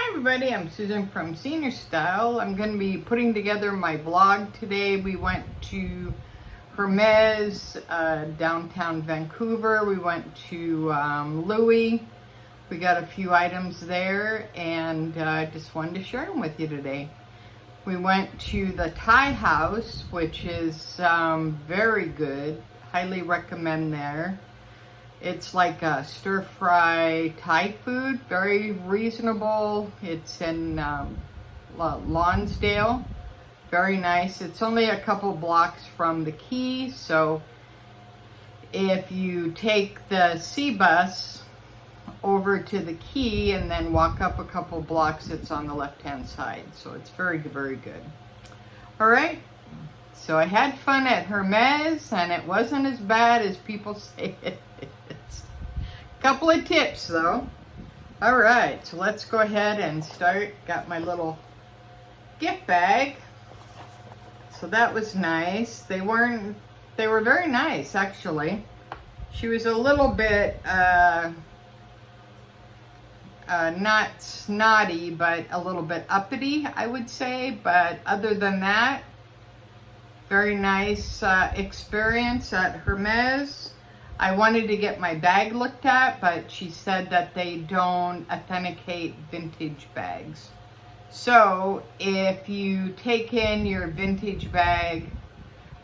everybody, I'm Susan from Senior Style. I'm going to be putting together my vlog today. We went to Hermes, downtown Vancouver. We went to Louis. We got a few items there and just wanted to share them with you today. We went to the Thai house, which is very good. Highly recommend there. It's like a stir-fry Thai food, very reasonable. It's in Lonsdale, very nice. It's only a couple blocks from the quay, so if you take the Seabus over to the quay and then walk up a couple blocks, it's on the left-hand side, so it's very, very good. All right, so I had fun at Hermes, and it wasn't as bad as people say it is. Couple of tips though. All right, so let's go ahead and start. Got my little gift bag. So that was nice. They were very nice actually. She was a little bit not snotty, but a little bit uppity, I would say. But other than that, very nice experience at Hermes. I wanted to get my bag looked at, but she said that they don't authenticate vintage bags. So if you take in your vintage bag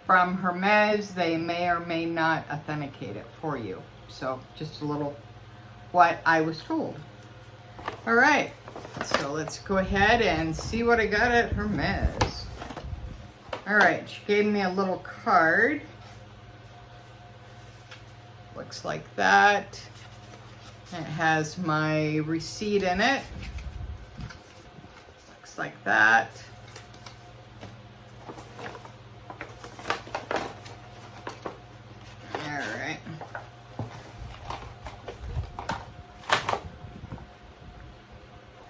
from Hermes, they may or may not authenticate it for you. So just a little what I was told. All right, so let's go ahead and see what I got at Hermes. All right, she gave me a little card. Looks like that. It has my receipt in it. Looks like that. All right.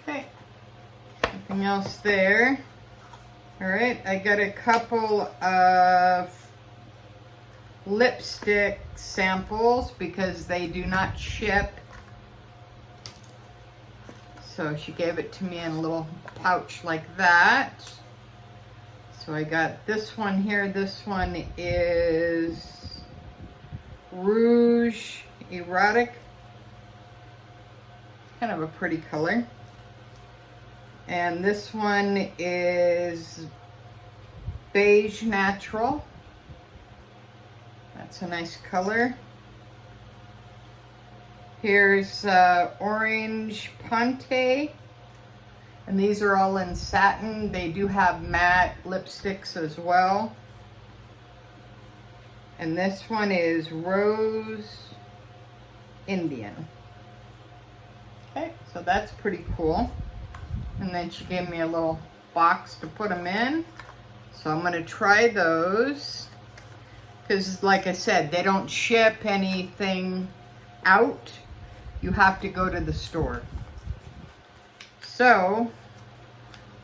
Okay. Nothing else there. All right, I got a couple of lipstick samples because they do not ship. So she gave it to me in a little pouch like that. So I got this one here. This one is Rouge Erotic. Kind of a pretty color. And this one is Beige Natural. That's a nice color. Here's Orange Ponte. And these are all in satin. They do have matte lipsticks as well. And this one is Rose Indian. Okay, so that's pretty cool. And then she gave me a little box to put them in. So I'm going to try those. Because like I said, they don't ship anything out. You have to go to the store. So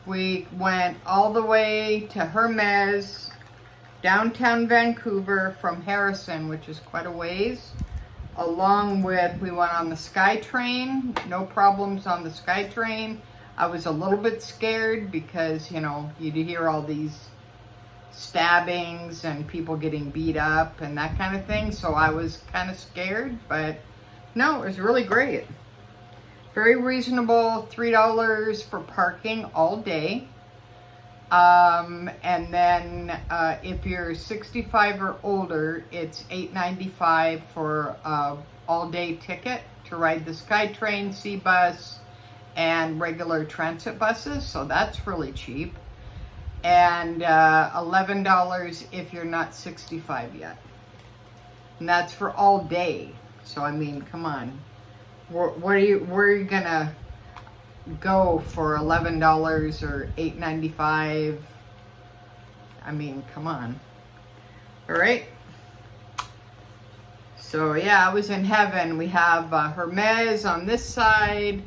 we went all the way to Hermes, downtown Vancouver from Harrison, which is quite a ways. Along with, we went on the SkyTrain. No problems on the SkyTrain. I was a little bit scared because, you know, you hear all these stabbings and people getting beat up and that kind of thing, so I was kind of scared, but no, it was really great. Very reasonable, $3 for parking all day. And then if you're 65 or older, it's $8.95 for an all-day ticket to ride the SkyTrain, Seabus, and regular transit buses, so that's really cheap. And $11 if you're not 65 yet. And that's for all day. So I mean, come on. Where are you gonna go for $11 or $8.95? I mean, come on. All right. So yeah, I was in heaven. We have Hermes on this side.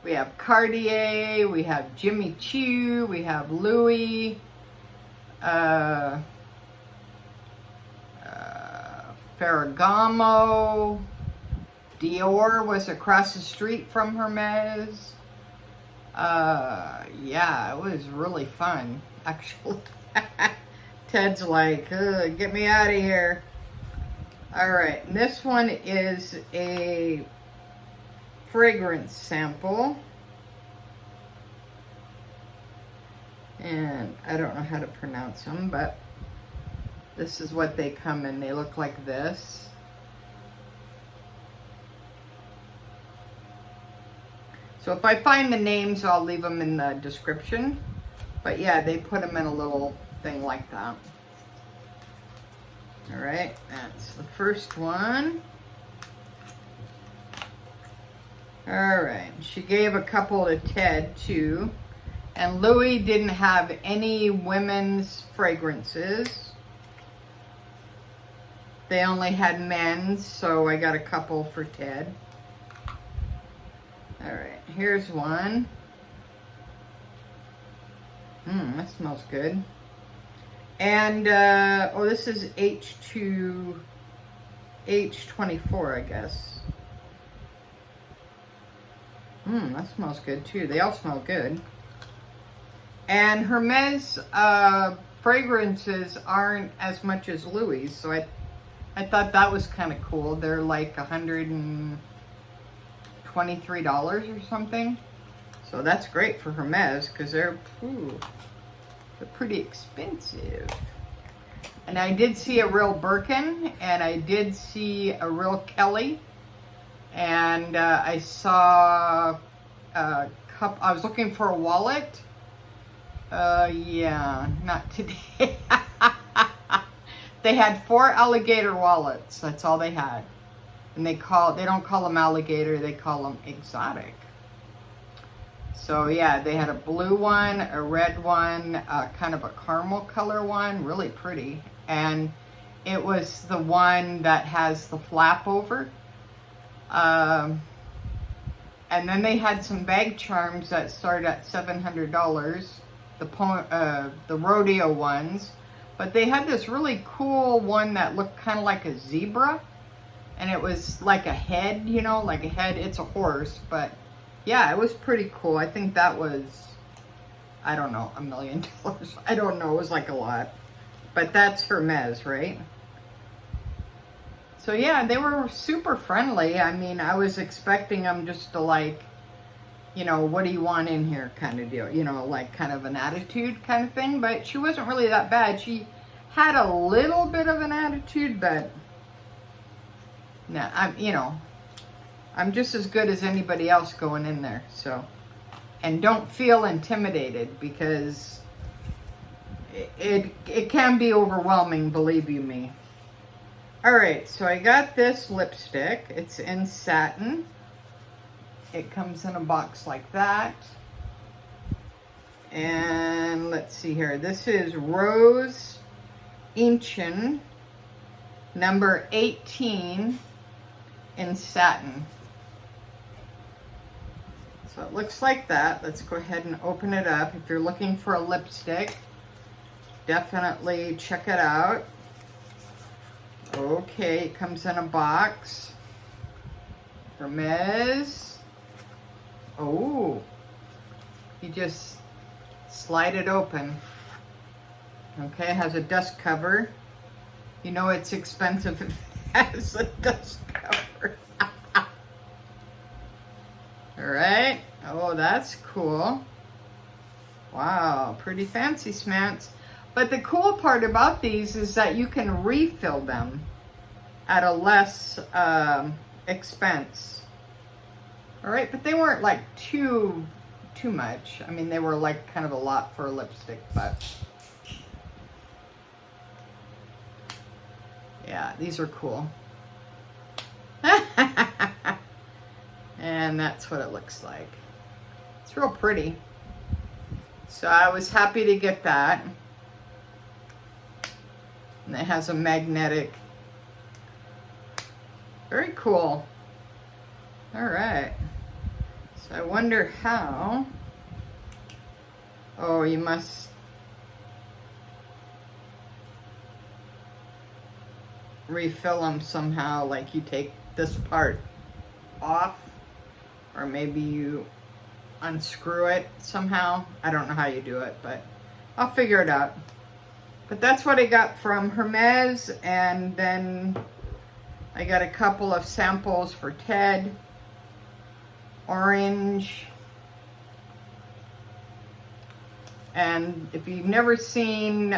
We have Cartier, we have Jimmy Choo, we have Louis, Ferragamo, Dior was across the street from Hermes. Yeah, it was really fun, actually. Ted's like, "Ugh, get me out of here." All right, and this one is a fragrance sample. And I don't know how to pronounce them, but this is what they come in. They look like this. So if I find the names, I'll leave them in the description. But yeah, they put them in a little thing like that. All right, that's the first one. All right, she gave a couple to Ted too. And Louis didn't have any women's fragrances. They only had men's, so I got a couple for Ted. All right, here's one. That smells good. And, oh, this is H24, I guess. That smells good too. They all smell good. And Hermes fragrances aren't as much as Louis, so I thought that was kind of cool. They're like $123 or something. So that's great for Hermes because they're pretty expensive. And I did see a real Birkin, and I did see a real Kelly, and I saw a cup. I was looking for a wallet. Yeah, not today. They had 4 alligator wallets. That's all they had. And they don't call them alligator, they call them exotic. So yeah, they had a blue one, a red one, kind of a caramel color one, really pretty. And it was the one that has the flap over. And then they had some bag charms that start at $700. The rodeo ones, but they had this really cool one that looked kind of like a zebra, and it was like a head, you know, like a head. It's a horse, but yeah, it was pretty cool. I think that was, I don't know, $1 million. I don't know, it was like a lot, but that's Hermes, right? So yeah, they were super friendly. I mean, I was expecting them just to like, you know, what do you want in here kind of deal, you know, like kind of an attitude kind of thing. But she wasn't really that bad. She had a little bit of an attitude, but no, I'm just as good as anybody else going in there. So, and don't feel intimidated because it can be overwhelming, believe you me. All right, so I got this lipstick. It's in satin. It comes in a box like that. And let's see here. This is Rose Inchin, number 18 in satin. So it looks like that. Let's go ahead and open it up. If you're looking for a lipstick, definitely check it out. Okay, it comes in a box. Hermes. Oh, you just slide it open. Okay, it has a dust cover. You know it's expensive if it has a dust cover. All right. Oh, that's cool. Wow, pretty fancy smants. But the cool part about these is that you can refill them at a less expense. All right, but they weren't like too much. I mean, they were like kind of a lot for a lipstick, but yeah, these are cool. And that's what it looks like. It's real pretty. So I was happy to get that. And it has a magnetic. Very cool. All right. So I wonder how. Oh, you must refill them somehow, like you take this part off, or maybe you unscrew it somehow. I don't know how you do it, but I'll figure it out. But that's what I got from Hermes, and then I got a couple of samples for Ted. Orange. And if you've never seen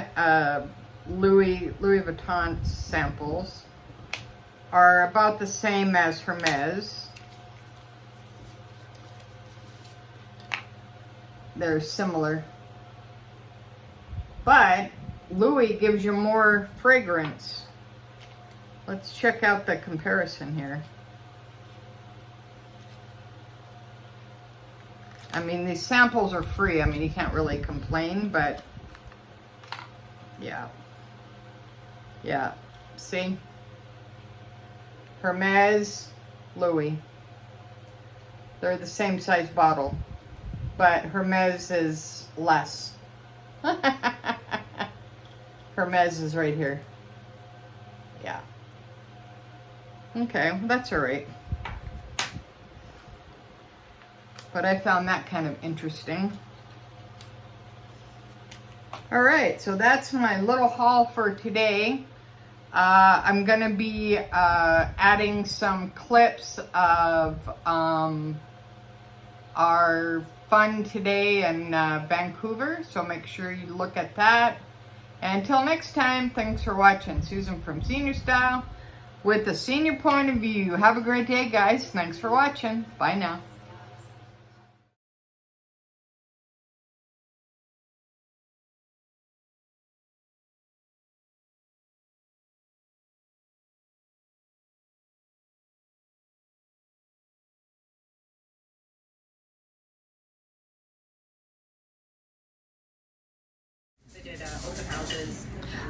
Louis Vuitton samples, are about the same as Hermes. They're similar. But Louis gives you more fragrance. Let's check out the comparison here. I mean, these samples are free. I mean, you can't really complain, but yeah. Yeah, see? Hermes, Louis. They're the same size bottle, but Hermes is less. Hermes is right here. Yeah. Okay, that's all right. But I found that kind of interesting. All right, so that's my little haul for today. I'm gonna be adding some clips of our fun today in Vancouver, so make sure you look at that. And until next time, thanks for watching. Susan from Senior Style with a senior point of view. Have a great day, guys. Thanks for watching. Bye now.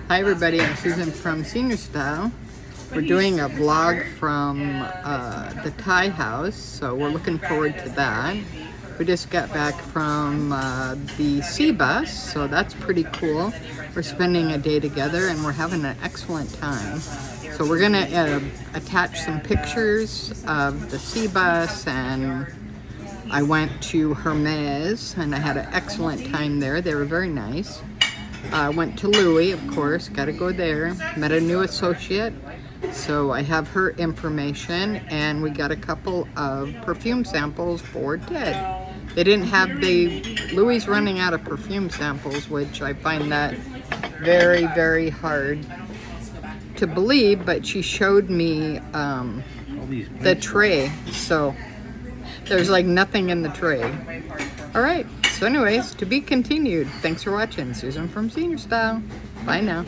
Hi everybody, I'm Susan from Senior Style. We're doing a vlog from the Thai house, so we're looking forward to that. We just got back from the Seabus, so that's pretty cool. We're spending a day together and we're having an excellent time. So we're gonna attach some pictures of the Seabus, and I went to Hermes and I had an excellent time there. They were very nice. Went to Louis, of course, gotta go there. Met a new associate, so I have her information, and we got a couple of perfume samples for Ted. They didn't have Louis running out of perfume samples, which I find that very, very hard to believe, but she showed me the tray, so there's like nothing in the tray. All right, so anyways, to be continued. Thanks for watching. Susan from Senior Style. Bye now.